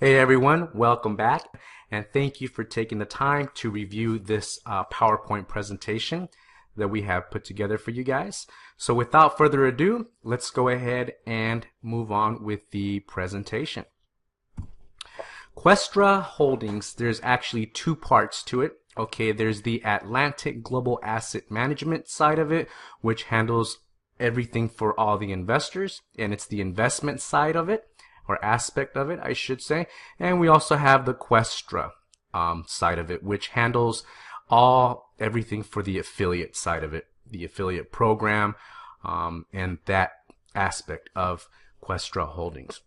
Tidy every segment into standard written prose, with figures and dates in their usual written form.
Hey everyone, welcome back, and thank you for taking the time to review this PowerPoint presentation that we have put together for you guys. So without further ado, let's go ahead and move on with the presentation. Questra Holdings, there's actually two parts to it. Okay, there's the Atlantic Global Asset Management side of it, which handles everything for all the investors, and it's the investment side of it, or aspect of it, I should say. And we also have the Questra side of it, which handles everything for the affiliate side of it, the affiliate program, and that aspect of Questra Holdings.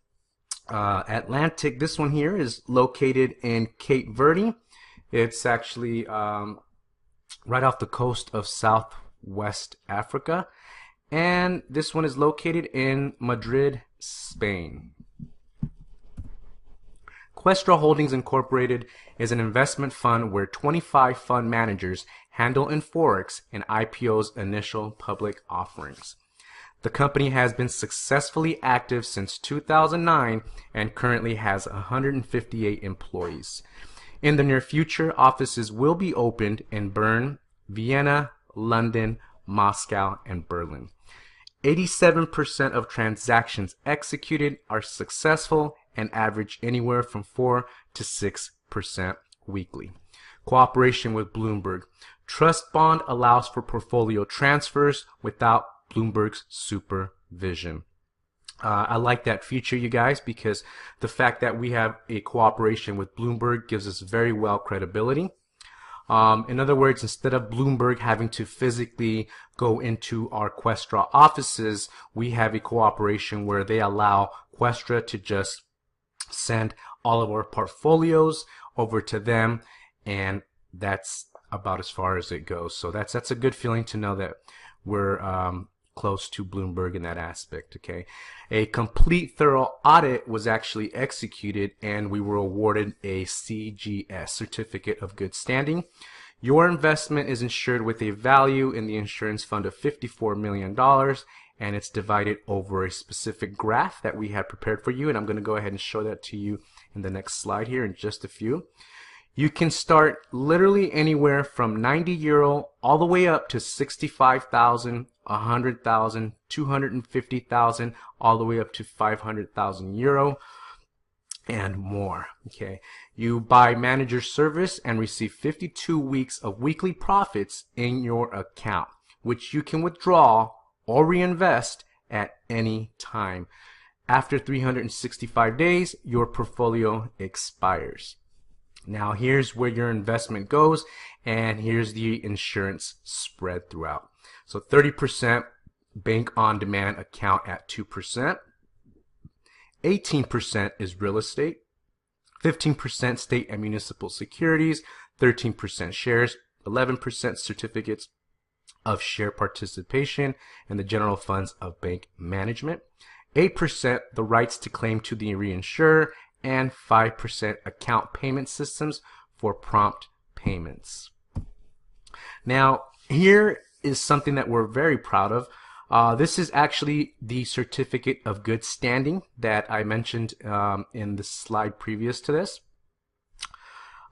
Atlantic, this one here is located in Cape Verde. It's actually right off the coast of Southwest Africa. And this one is located in Madrid, Spain. Questra Holdings Incorporated is an investment fund where 25 fund managers handle in Forex and IPO's initial public offerings. The company has been successfully active since 2009 and currently has 158 employees. In the near future, offices will be opened in Bern, Vienna, London, Moscow, and Berlin. 87% of transactions executed are successful and average anywhere from 4 to 6% weekly. Cooperation with Bloomberg. Trust bond allows for portfolio transfers without Bloomberg's supervision. I like that feature, you guys, because the fact that we have a cooperation with Bloomberg gives us very well credibility. In other words, instead of Bloomberg having to physically go into our Questra offices, we have a cooperation where they allow Questra to just send all of our portfolios over to them, and that's about as far as it goes. So that's a good feeling to know that we're close to Bloomberg in that aspect. Okay, a complete thorough audit was actually executed, and we were awarded a CGS, Certificate of Good Standing. Your investment is insured with a value in the insurance fund of $54 million, and it's divided over a specific graph that we had prepared for you, and I'm going to go ahead and show that to you in the next slide here in just a few. You can start literally anywhere from 90 euro all the way up to 65,000, 100,000, 250,000, all the way up to 500,000 euro and more. Okay, you buy manager service and receive 52 weeks of weekly profits in your account, which you can withdraw or reinvest at any time. After 365 days, your portfolio expires. Now here's where your investment goes, and here's the insurance spread throughout. So 30% bank on demand account at 2%, 18% is real estate, 15% state and municipal securities, 13% shares, 11% certificates of share participation in the general funds of bank management, 8% the rights to claim to the reinsurer, and 5% account payment systems for prompt payments. Now, here is something that we're very proud of. This is actually the Certificate of Good Standing that I mentioned in the slide previous to this.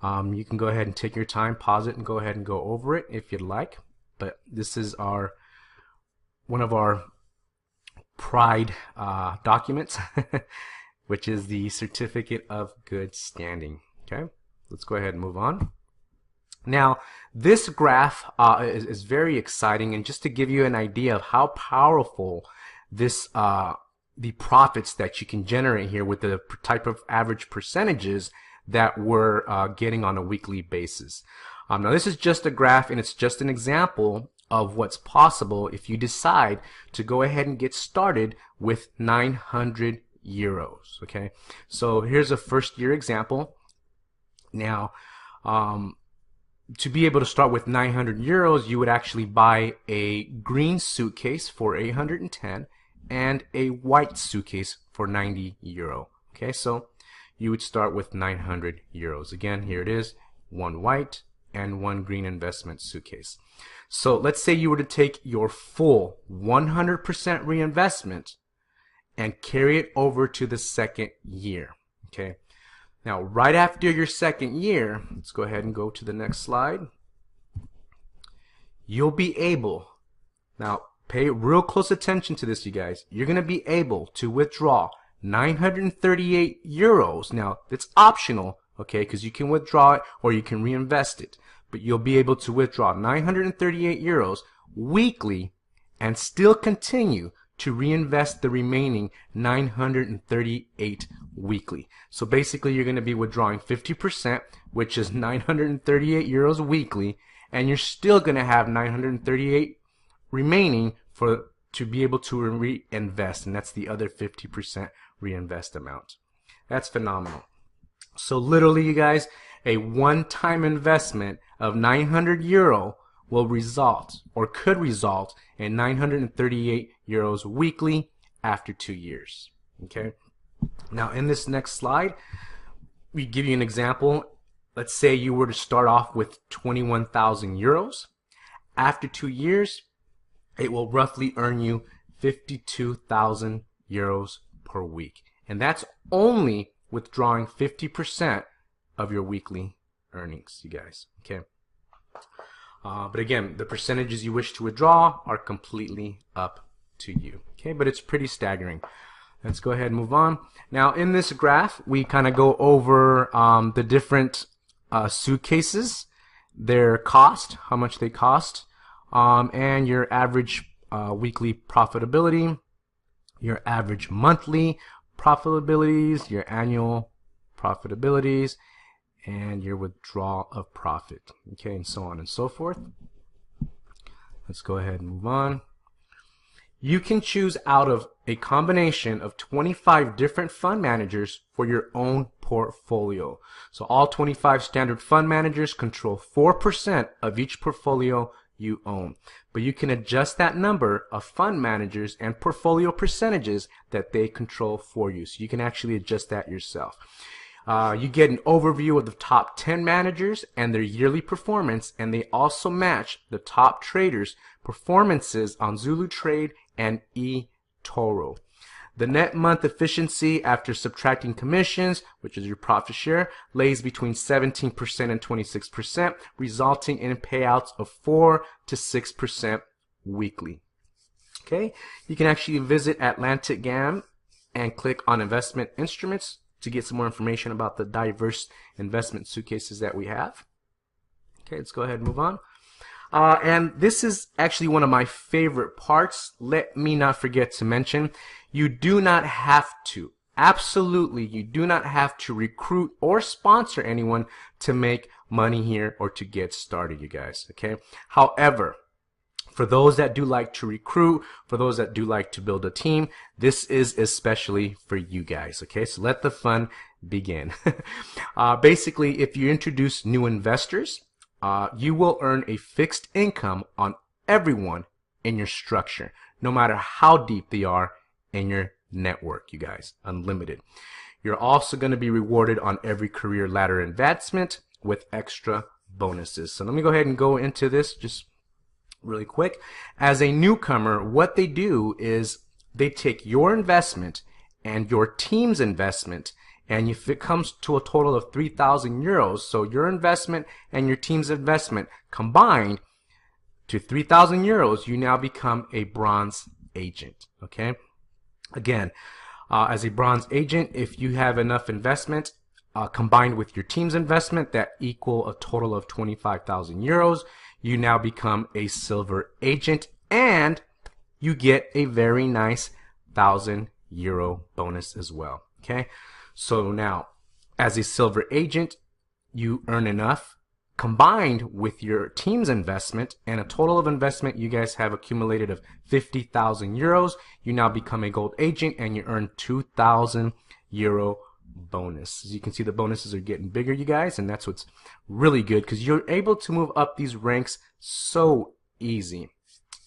You can go ahead and take your time, pause it, and go ahead and go over it if you'd like. But this is one of our pride documents, which is the Certificate of Good Standing. Okay, let's go ahead and move on. Now, this graph is very exciting, and just to give you an idea of how powerful this the profits that you can generate here with the type of average percentages that we're getting on a weekly basis. Now, this is just a graph, and it's just an example of what's possible if you decide to go ahead and get started with 900 euros. Okay, so here's a first year example. Now, to be able to start with 900 euros, you would actually buy a green suitcase for 810 and a white suitcase for 90 euro. Okay, so you would start with 900 euros. Again, here it is, one white and one green investment suitcase. So let's say you were to take your full 100% reinvestment and carry it over to the second year. Okay, Now, right after your second year, let's go ahead and go to the next slide. You'll be able, now pay real close attention to this, you guys. You're going to be able to withdraw 938 euros. Now, it's optional, okay, because you can withdraw it or you can reinvest it. But you'll be able to withdraw 938 euros weekly and still continue to reinvest the remaining 938 weekly. So basically, you're going to be withdrawing 50%, which is 938 euros weekly, and you're still going to have 938 remaining to be able to reinvest, and that's the other 50% reinvest amount. That's phenomenal. So literally, you guys, a one-time investment of 900 euro will result, or could result, in 938 euros weekly after 2 years. Okay. Now, in this next slide, we give you an example. Let's say you were to start off with 21,000 euros. After 2 years, it will roughly earn you 52,000 euros per week. And that's only withdrawing 50% of your weekly earnings, you guys. Okay. But again, the percentages you wish to withdraw are completely up to you. Okay, but it's pretty staggering. Let's go ahead and move on. Now, in this graph, we kind of go over the different suitcases, their cost, how much they cost, and your average weekly profitability, your average monthly profitabilities, your annual profitabilities, and your withdrawal of profit, okay, and so on and so forth. Let's go ahead and move on. You can choose out of a combination of 25 different fund managers for your own portfolio. So all 25 standard fund managers control 4% of each portfolio you own. But you can adjust that number of fund managers and portfolio percentages that they control for you. So you can actually adjust that yourself. You get an overview of the top 10 managers and their yearly performance, and they also match the top traders' performances on Zulu Trade and eToro. The net month efficiency after subtracting commissions, which is your profit share, lays between 17% and 26%, resulting in payouts of 4 to 6% weekly. Okay, you can actually visit Atlanticgam and click on investment instruments to get some more information about the diverse investment suitcases that we have. Okay, let's go ahead and move on. And this is actually one of my favorite parts. Let me not forget to mention, you do not have to, absolutely, you do not have to recruit or sponsor anyone to make money here or to get started, you guys, okay? However, for those that do like to recruit, for those that do like to build a team, this is especially for you guys, okay? So let the fun begin. Basically, if you introduce new investors, you will earn a fixed income on everyone in your structure, no matter how deep they are in your network, you guys, unlimited. You're also going to be rewarded on every career ladder advancement with extra bonuses. So let me go ahead and go into this just really quick. As a newcomer, what they do is they take your investment and your team's investment, and if it comes to a total of 3,000 euros, so your investment and your team's investment combined to 3,000 euros, you now become a bronze agent, okay? Again, as a bronze agent, if you have enough investment combined with your team's investment that equal a total of 25,000 euros, you now become a silver agent, and you get a very nice 1,000 euro bonus as well, okay? So now, as a silver agent, you earn enough combined with your team's investment, and a total of investment you guys have accumulated of 50,000 euros. You now become a gold agent and you earn 2,000 euro bonus. As you can see, the bonuses are getting bigger, you guys, and that's what's really good because you're able to move up these ranks so easy.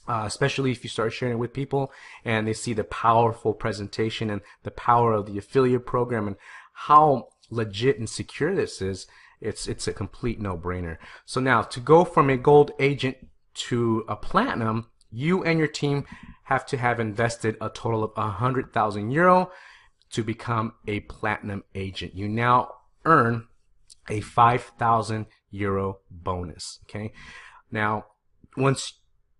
Especially if you start sharing it with people and they see the powerful presentation and the power of the affiliate program and how legit and secure this is, it's a complete no-brainer. So now, to go from a gold agent to a platinum, you and your team have to have invested a total of 100,000 euro to become a platinum agent. You now earn a 5,000 euro bonus. Okay, now once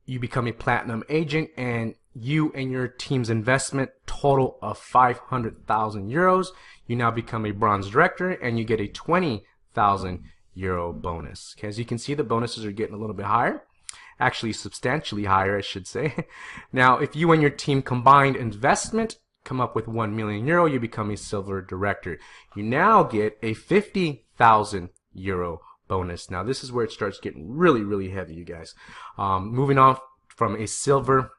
you become a platinum agent and you and your team's investment total of 500,000 euros, you now become a bronze director and you get a 20,000 euro bonus. Okay, as you can see, the bonuses are getting a little bit higher, actually substantially higher, I should say. Now, if you and your team combined investment come up with 1 million euro, you become a silver director. You now get a 50,000 euro bonus. Now, this is where it starts getting really heavy, you guys. Moving on from a silver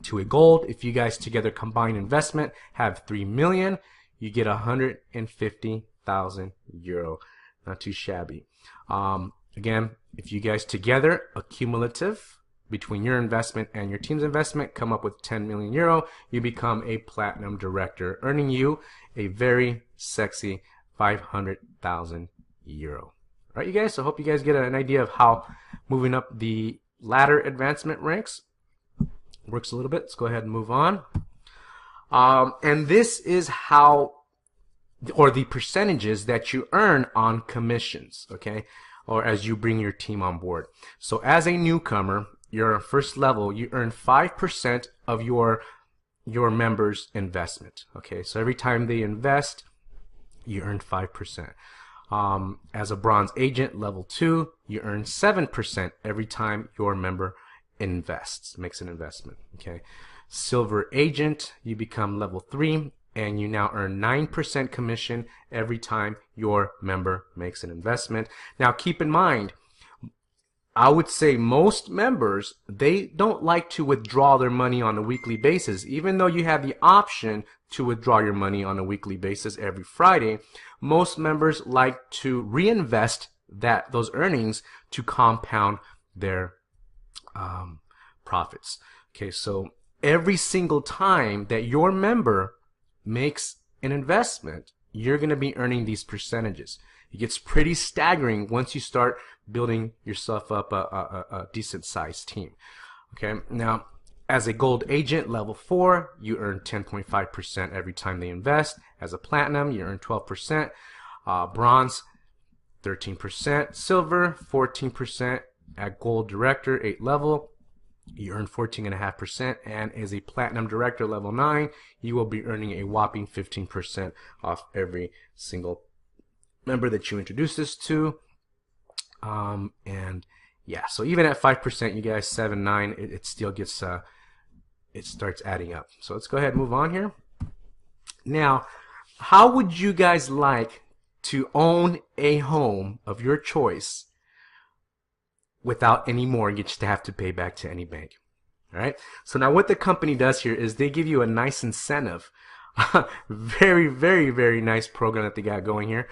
to a gold, if you guys together combined investment have 3 million, you get 150,000 euro. Not too shabby. Again, if you guys together, accumulative between your investment and your team's investment, come up with 10 million euro, you become a platinum director, earning you a very sexy 500,000 euro. All right, you guys, so I hope you guys get an idea of how moving up the ladder advancement ranks works a little bit. Let's go ahead and move on. And this is how, or the percentages that you earn on commissions, okay, or as you bring your team on board. So as a newcomer, your first level, you earn 5% of your members' investment, okay. So every time they invest, you earn 5%. As a bronze agent, level 2, you earn 7% every time your member invests, makes an investment, okay. Silver agent, you become level 3, and you now earn 9% commission every time your member makes an investment. Now keep in mind, I would say most members, they don't like to withdraw their money on a weekly basis. Even though you have the option to withdraw your money on a weekly basis every Friday, most members like to reinvest those earnings to compound their profits. Okay, so every single time that your member makes an investment, you're going to be earning these percentages. It gets pretty staggering once you start building yourself up a decent sized team. Okay, now as a gold agent, level 4, you earn 10.5% every time they invest. As a platinum, you earn 12%. Bronze, 13%. Silver, 14%. At gold director, 8 level, you earn 14.5%, and as a platinum director level 9, you will be earning a whopping 15% off every single member that you introduce this to. And yeah, so even at 5%, you guys, 7, 9, it still gets it starts adding up. So let's go ahead and move on here. Now, how would you guys like to own a home of your choice without any mortgage to have to pay back to any bank? All right. So now what the company does here is they give you a nice incentive. Very nice program that they got going here.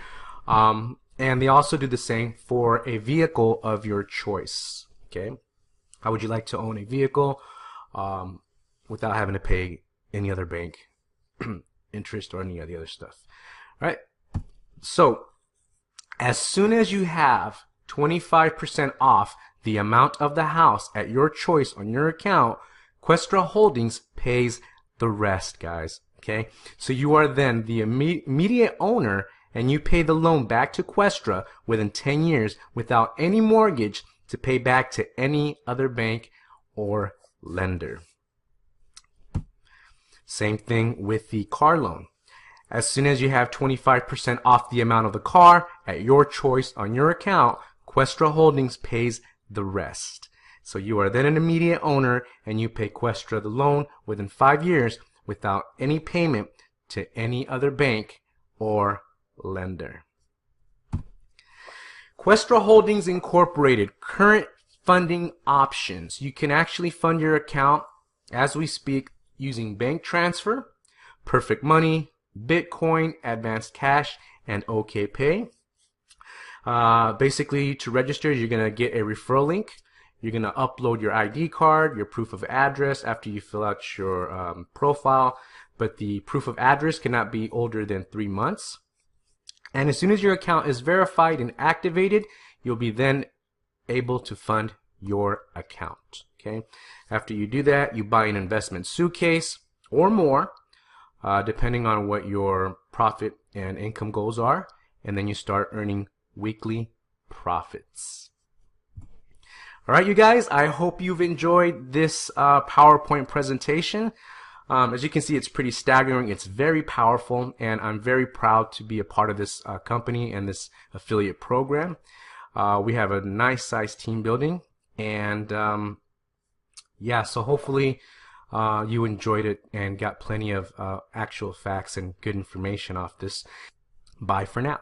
And they also do the same for a vehicle of your choice. Okay. How would you like to own a vehicle without having to pay any other bank interest or any of the other stuff? All right. So as soon as you have 25% off the amount of the house at your choice on your account, Questra Holdings pays the rest, guys. Okay, so you are then the immediate owner, and you pay the loan back to Questra within 10 years without any mortgage to pay back to any other bank or lender. Same thing with the car loan. As soon as you have 25% off the amount of the car at your choice on your account, Questra Holdings pays the rest. So you are then an immediate owner, and you pay Questra the loan within 5 years without any payment to any other bank or lender. Questra Holdings Incorporated, current funding options. You can actually fund your account as we speak using bank transfer, Perfect Money, Bitcoin, Advanced Cash, and OKPay. Basically, to register, you're going to get a referral link. You're going to upload your ID card, your proof of address after you fill out your profile, but the proof of address cannot be older than 3 months. And as soon as your account is verified and activated, you'll be then able to fund your account. Okay. After you do that, you buy an investment suitcase or more, depending on what your profit and income goals are. and then you start earning weekly profits. All right, you guys, I hope you've enjoyed this PowerPoint presentation. As you can see, it's pretty staggering. It's very powerful, and I'm very proud to be a part of this company and this affiliate program. We have a nice sized team building, and yeah, so hopefully you enjoyed it and got plenty of actual facts and good information off this. Bye for now.